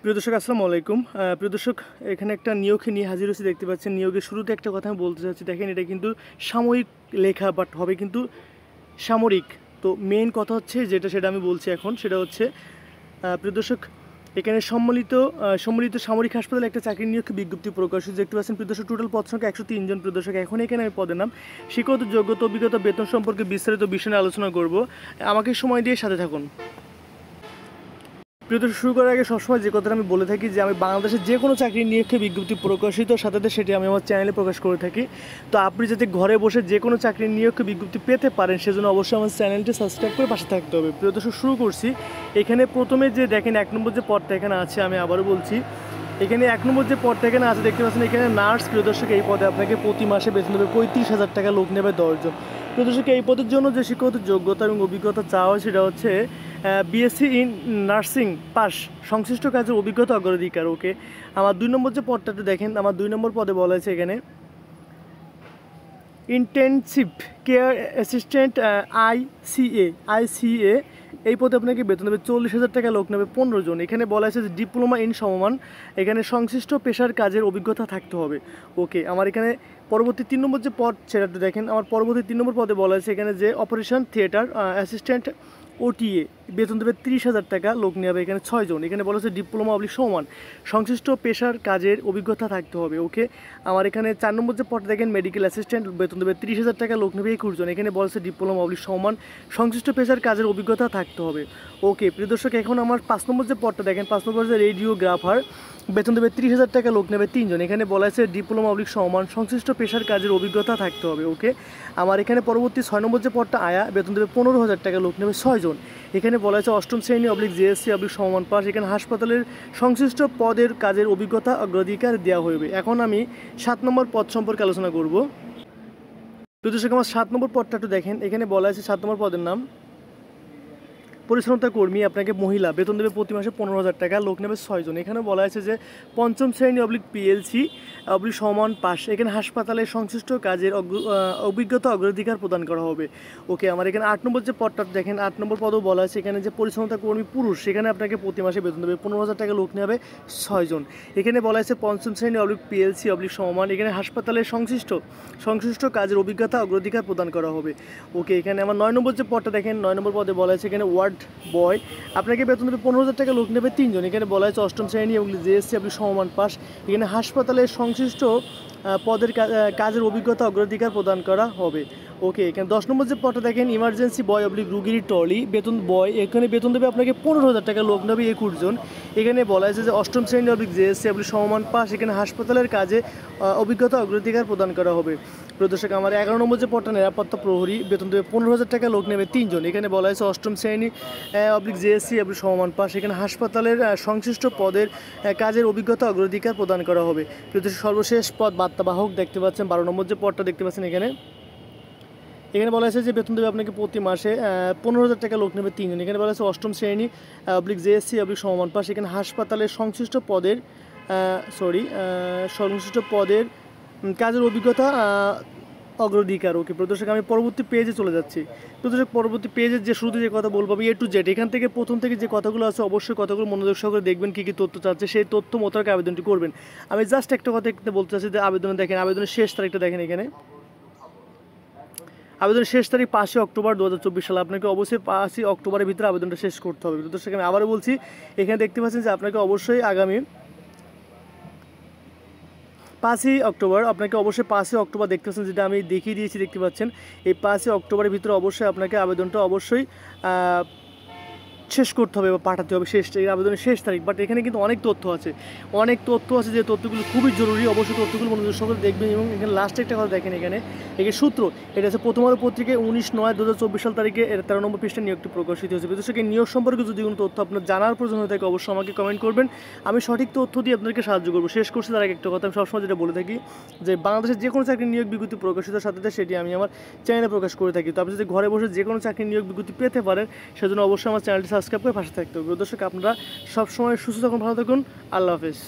প্রিয় দর্শক আসসালামু আলাইকুম। প্রিয় দর্শক, এখানে একটা নিয়োগ নিয়ে হাজির হয়েছি, দেখতে পাচ্ছেন। নিয়োগের শুরুতে একটা কথা আমি বলতে চাচ্ছি, দেখেন এটা কিন্তু সাময়িক লেখা, বাট হবে কিন্তু সামরিক। তো মেইন কথা হচ্ছে সেটা আমি বলছি এখন, সেটা হচ্ছে প্রিয় দর্শক, এখানে সম্মিলিত সামরিক হাসপাতালে একটা চাকরি নিয়োগ বিজ্ঞপ্তি প্রকাশিত, দেখতে পাচ্ছেন। প্রিয় দর্শক, টোটাল পদ সংখ্যা 103 জন। প্রিয় দর্শক, এখন এখানে আমি পদের নাম, শিক্ষাগত যোগ্যতা, অভিজ্ঞতা, বেতন সম্পর্কে বিস্তারিত বিষয় নিয়ে আলোচনা করব। আমাকে সময় দিয়ে সাথে থাকুন। প্রিয় দর্শক, শুরু করার আগে সবসময় যে কথাটা আমি বলে থাকি যে আমি বাংলাদেশের যে কোনো চাকরি নিয়োগকে বিজ্ঞপ্তি প্রকাশিত সাথে সেটি আমি আমার চ্যানেলে প্রকাশ করে থাকি। তো আপনি যাতে ঘরে বসে যে কোনো চাকরির নিয়োগকে বিজ্ঞপ্তি পেতে পারেন, সেজন্য অবশ্যই আমার চ্যানেলটি সাবস্ক্রাইব করে পাশে থাকতে হবে। প্রিয় দর্শক, শুরু করছি। এখানে প্রথমে যে দেখেন 1 নম্বর যে পদটা এখানে আছে, আমি আবারও বলছি, এখানে 1 নম্বর যে পদটা এখানে আছে, দেখতে পাচ্ছেন এখানে নার্স। প্রিয় দর্শক, এই পদে আপনাকে প্রতি মাসে বেতন দেবে 35,000 টাকা, লোক নেবে 10 জন। প্রিয় দর্শক, এই পদের জন্য যে শিক্ষাগত যোগ্যতা এবং অভিজ্ঞতা চাওয়া হয় সেটা হচ্ছে বিএসসি ইন নার্সিং পাস, সংশ্লিষ্ট কাজের অভিজ্ঞতা অগ্রাধিকার। ওকে, আমার 2 নম্বর যে পদটাতে দেখেন, আমার 2 নম্বর পদে বলা হয়েছে এখানে ইন্টেনসিভ কেয়ার অ্যাসিস্ট্যান্ট আইসিএ। এই পদে আপনাকে বেতন দেবে 40,000 টাকা, লোক নেবে 15 জন। এখানে বলা হয়েছে যে ডিপ্লোমা ইন সমমান, এখানে সংশ্লিষ্ট পেশার কাজের অভিজ্ঞতা থাকতে হবে। ওকে, আমার এখানে পরবর্তী 3 নম্বর যে পদ সেটাতে দেখেন, আমার পরবর্তী 3 নম্বর পদে বলা হয়েছে এখানে যে অপারেশন থিয়েটার অ্যাসিস্ট্যান্ট ওটিএ, বেতন দেবে 30,000 টাকা, লোক নেবে এখানে 6 জন। এখানে বলা হচ্ছে ডিপ্লোমা সমান সংশ্লিষ্ট পেশার কাজের অভিজ্ঞতা থাকতে হবে। ওকে, আমার এখানে 4 নম্বর যে পদটা দেখেন মেডিকেল অ্যাসিস্ট্যান্ট, বেতন দেবে 30,000 টাকা, লোক নেবে 21 জন। এখানে বলা হচ্ছে ডিপ্লোমা সমান সংশ্লিষ্ট পেশার কাজের অভিজ্ঞতা থাকতে হবে। ওকে, প্রিয় দর্শক, এখন আমার 5 নম্বর যে পদটা দেখেন, 5 নম্বর যে রেডিওগ্রাফার, বেতন দেবে 30,000 টাকা, লোক নেবে 3 জন। এখানে বলা হয়েছে ডিপ্লোমা সমান সংশ্লিষ্ট পেশার কাজের অভিজ্ঞতা থাকতে হবে। ওকে, আমার এখানে পরবর্তী 6 নম্বর যে পদটা আয়া, বেতন দেবে 15,000 টাকা, লোক নেবে 6 জন। এখানে বলা হয়েছে অষ্টম শ্রেণী জেএসসি সমমান পাস, এখানে হাসপাতালের সংশ্লিষ্ট পদের কাজের অভিজ্ঞতা অগ্রাধিকার দেওয়া হবে। এখন আমি 7 নম্বর পদ সম্পর্কে আলোচনা করব। প্রিয় দর্শক, আমার 7 নম্বর পদটা একটু দেখেন। এখানে বলা হয়েছে 7 নম্বর পদের নাম পরিচ্ছন্নতা কর্মী, আপনাকে মহিলা, বেতন দেবে প্রতি মাসে 15,000 টাকা, লোক নেবে 6 জন। এখানে বলা হয়েছে যে পঞ্চম শ্রেণী পিএলসি সমান পাস, এখানে হাসপাতালের সংশ্লিষ্ট কাজের অভিজ্ঞতা অগ্রাধিকার প্রদান করা হবে। ওকে, আমার এখানে 8 নম্বর যে পদটা দেখেন, 8 নম্বর পদও বলা আছে এখানে যে পরিচ্ছন্নতা কর্মী পুরুষ, সেখানে আপনাকে প্রতি মাসে বেতন দেবে 15,000 টাকা, লোক নেবে 6 জন। এখানে বলা আছে পঞ্চম শ্রেণী পিএলসি সমান, এখানে হাসপাতালের সংশ্লিষ্ট কাজের অভিজ্ঞতা অগ্রাধিকার প্রদান করা হবে। ওকে, এখানে আমার 9 নম্বর যে পদটা দেখেন, 9 নম্বর পদে বলা আছে এখানে ওয়ার্ড বয়, আপনাকে বেতন দেবে 15,000 টাকা, লোক নেবে 3 জন। এখানে বলা হয়েছে অষ্টম শ্রেণী জেএসসি সমমান পাস, এখানে হাসপাতালের সংশ্লিষ্ট পদের কাজের অভিজ্ঞতা অগ্রাধিকার প্রদান করা হবে। ওকে, এখানে 10 নম্বর যে পদটা দেখেন ইমার্জেন্সি বয় রুগীর ট্রলি, বেতন বয়, এখানে বেতন দেবে আপনাকে 15,000 টাকা, লোক নেবে 21 জন। এখানে বলা হয়েছে যে অষ্টম শ্রেণী জেএসসি সমমান পাস, এখানে হাসপাতালের কাজে অভিজ্ঞতা অগ্রাধিকার প্রদান করা হবে। প্রিয় দর্শক, আমার 11 নম্বর যে পদটা নিরাপত্তা প্রহরী, বেতন দেবে 15,000 টাকা, লোক নেবে 3 জন। এখানে বলা হয়েছে অষ্টম শ্রেণী জেএসসি সমমান পাস, এখানে হাসপাতালের সংশ্লিষ্ট পদের কাজের অভিজ্ঞতা অগ্রাধিকার প্রদান করা হবে। প্রিয় দর্শক, সর্বশেষ পদ বার্তাবাহক দেখতে পাচ্ছেন, 12 নম্বর যে পদটা দেখতে পাচ্ছেন এখানে বলা হয়েছে যে বেতন দেবে আপনাকে প্রতি মাসে 15,000 টাকা, লোক নেবে 3 জন। এখানে বলা হয়েছে অষ্টম শ্রেণী জেএসসি সমমান পাস, এখানে হাসপাতালের সংশ্লিষ্ট পদের কাজের অভিজ্ঞতা অগ্রাধিকার। ওকে, প্রদর্শক, আমি পরবর্তী পেজে চলে যাচ্ছি। প্রদর্শক, পরবর্তী পেজের যে শুরুতে যে কথা বলবো আমি A to Z, এখান থেকে প্রথম থেকে যে কথাগুলো আছে অবশ্যই কথাগুলো মনোযোগ সহকারে দেখবেন, কী কী তথ্য চাচ্ছে সেই তথ্য মোতাবেক আবেদনটি করবেন। আমি জাস্ট একটা কথা বলতে চাচ্ছি যে আবেদনে দেখেন, আবেদনের শেষ তারিখটা দেখেন, এখানে আবেদনের শেষ তারিখ 5 অক্টোবর 2024 সালে। আপনাকে অবশ্যই 5 অক্টোবরের ভিতরে আবেদনটা শেষ করতে হবে। প্রদর্শক, আমি আবারও বলছি, এখানে দেখতে পাচ্ছেন যে আপনাকে অবশ্যই আগামী 5 অক্টোবর, আপনাকে অবশ্যই 5 অক্টোবর দেখতে পাচ্ছেন, যেটা আমি দেখিয়ে দিয়েছি, দেখতে পাচ্ছেন। এই 5 অক্টোবরের ভিতরে অবশ্যই আপনাকে আবেদনটা অবশ্যই শেষ করতে হবে বা পাঠাতে হবে, আবেদনের শেষ তারিখ। বাট এখানে কিন্তু অনেক তথ্য আছে যে তথ্যগুলো খুবই জরুরি, অবশ্যই তথ্যগুলো মনোযোগ সহকারে দেখবেন। এবং এখানে লাস্টে একটা কথা দেখেন, এখানে সূত্র, এটা আছে প্রথম আলো পত্রিকায় 19/9/2024 সাল তারিখে 13 নম্বর পৃষ্ঠা নিয়োগটি প্রকাশিত হয়েছে। বিশেষ নিয়োগ সম্পর্কে যদি কোনো তথ্য আপনার জানার প্রয়োজন হয়ে থাকে অবশ্যই আমাকে কমেন্ট করবেন, আমি সঠিক তথ্য দিয়ে আপনাদেরকে সাহায্য করবো। শেষ করছি তার আগে একটা কথা আমি সবসময় যেটা বলে থাকি যে বাংলাদেশের যে কোনো চাকরির নিয়োগ বিজ্ঞপ্তি প্রকাশিত সাথে সেটি আমি আমার চ্যানেলে প্রকাশ করে থাকি। তো আপনি যদি ঘরে বসে যে কোনো চাকরির নিয়োগ বিজ্ঞপ্তি পেতে পারেন, সেজন্য অবশ্যই আমার চ্যানেলটি সাবস্ক্রাইব করে পাশে থাকতে হবে। দর্শক, আপনারা সবসময় সুস্থ থাকুন, ভালো থাকুন, আল্লাহ হাফেজ।